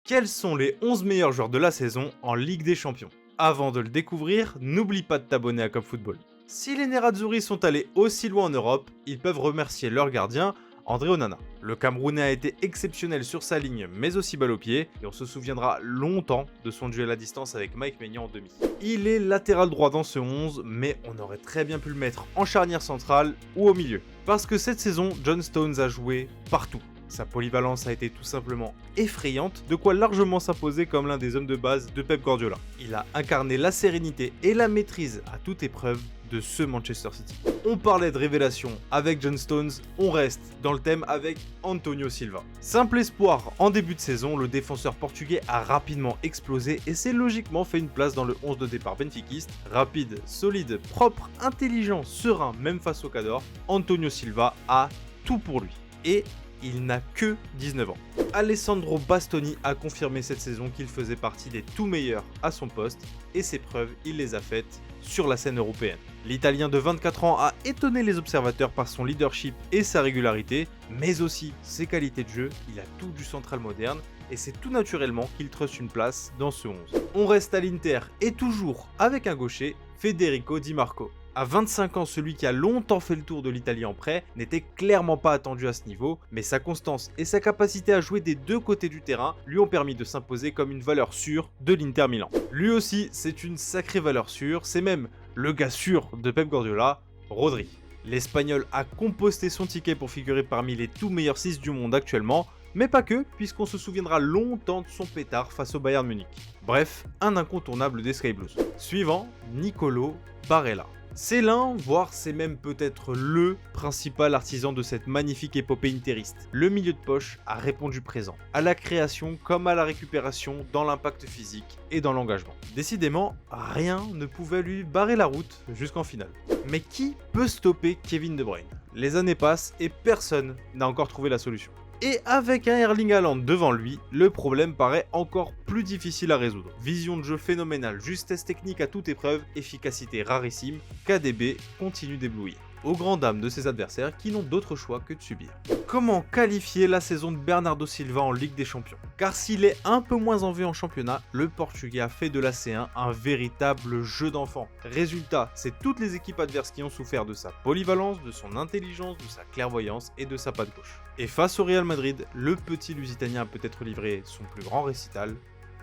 Quels sont les 11 meilleurs joueurs de la saison en Ligue des Champions? Avant de le découvrir, n'oublie pas de t'abonner à Cop Football. Si les Nerazzurri sont allés aussi loin en Europe, ils peuvent remercier leur gardien, André Onana. Le Camerounais a été exceptionnel sur sa ligne, mais aussi balle au pied, et on se souviendra longtemps de son duel à distance avec Mike Maignan en demi. Il est latéral droit dans ce 11, mais on aurait très bien pu le mettre en charnière centrale ou au milieu. Parce que cette saison, John Stones a joué partout. Sa polyvalence a été tout simplement effrayante, de quoi largement s'imposer comme l'un des hommes de base de Pep Guardiola. Il a incarné la sérénité et la maîtrise à toute épreuve de ce Manchester City. On parlait de révélation avec John Stones, on reste dans le thème avec Antonio Silva. Simple espoir en début de saison, le défenseur portugais a rapidement explosé et s'est logiquement fait une place dans le 11 de départ benfiquiste. Rapide, solide, propre, intelligent, serein, même face au Cador, Antonio Silva a tout pour lui. Et il n'a que 19 ans. Alessandro Bastoni a confirmé cette saison qu'il faisait partie des tout meilleurs à son poste et ses preuves, il les a faites sur la scène européenne. L'Italien de 24 ans a étonné les observateurs par son leadership et sa régularité, mais aussi ses qualités de jeu. Il a tout du central moderne et c'est tout naturellement qu'il truste une place dans ce 11. On reste à l'Inter et toujours avec un gaucher, Federico Di Marco. À 25 ans, celui qui a longtemps fait le tour de l'Italie en prêt n'était clairement pas attendu à ce niveau, mais sa constance et sa capacité à jouer des deux côtés du terrain lui ont permis de s'imposer comme une valeur sûre de l'Inter Milan. Lui aussi, c'est une sacrée valeur sûre, c'est même le gars sûr de Pep Guardiola, Rodri. L'Espagnol a composté son ticket pour figurer parmi les tout meilleurs 6 du monde actuellement, mais pas que, puisqu'on se souviendra longtemps de son pétard face au Bayern Munich. Bref, un incontournable des Sky Blues. Suivant, Nicolo Barella. C'est l'un, voire c'est même peut-être le principal artisan de cette magnifique épopée interiste. Le milieu de poche a répondu présent, à la création comme à la récupération, dans l'impact physique et dans l'engagement. Décidément, rien ne pouvait lui barrer la route jusqu'en finale. Mais qui peut stopper Kevin De Bruyne? Les années passent et personne n'a encore trouvé la solution. Et avec un Erling Haaland devant lui, le problème paraît encore plus difficile à résoudre. Vision de jeu phénoménale, justesse technique à toute épreuve, efficacité rarissime, KDB continue d'éblouir. Aux grandes dames de ses adversaires qui n'ont d'autre choix que de subir. Comment qualifier la saison de Bernardo Silva en Ligue des Champions? Car s'il est un peu moins en vue en championnat, le Portugais a fait de la C1 un véritable jeu d'enfant. Résultat, c'est toutes les équipes adverses qui ont souffert de sa polyvalence, de son intelligence, de sa clairvoyance et de sa patte gauche. Et face au Real Madrid, le petit Lusitanien a peut-être livré son plus grand récital,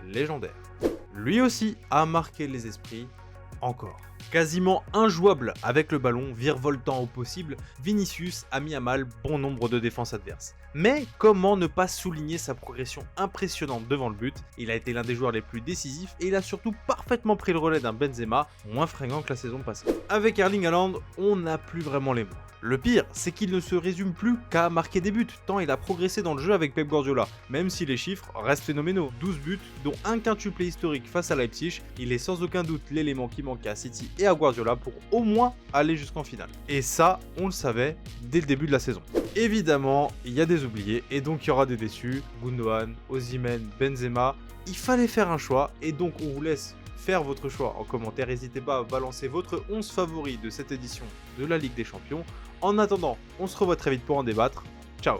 légendaire. Lui aussi a marqué les esprits, encore. Quasiment injouable avec le ballon, virevoltant au possible, Vinicius a mis à mal bon nombre de défenses adverses. Mais comment ne pas souligner sa progression impressionnante devant le but? Il a été l'un des joueurs les plus décisifs et il a surtout parfaitement pris le relais d'un Benzema moins fringant que la saison passée. Avec Erling Haaland, on n'a plus vraiment les mots. Le pire, c'est qu'il ne se résume plus qu'à marquer des buts, tant il a progressé dans le jeu avec Pep Guardiola, même si les chiffres restent phénoménaux. 12 buts, dont un quintuplé historique face à Leipzig, il est sans aucun doute l'élément qui manquait à City et à Guardiola pour au moins aller jusqu'en finale. Et ça, on le savait dès le début de la saison. Évidemment, il y a des oubliés, et donc il y aura des déçus. Gundogan, Osimhen, Benzema, il fallait faire un choix, et donc on vous laisse faire votre choix en commentaire. N'hésitez pas à balancer votre 11 favoris de cette édition de la Ligue des Champions. En attendant, on se revoit très vite pour en débattre. Ciao!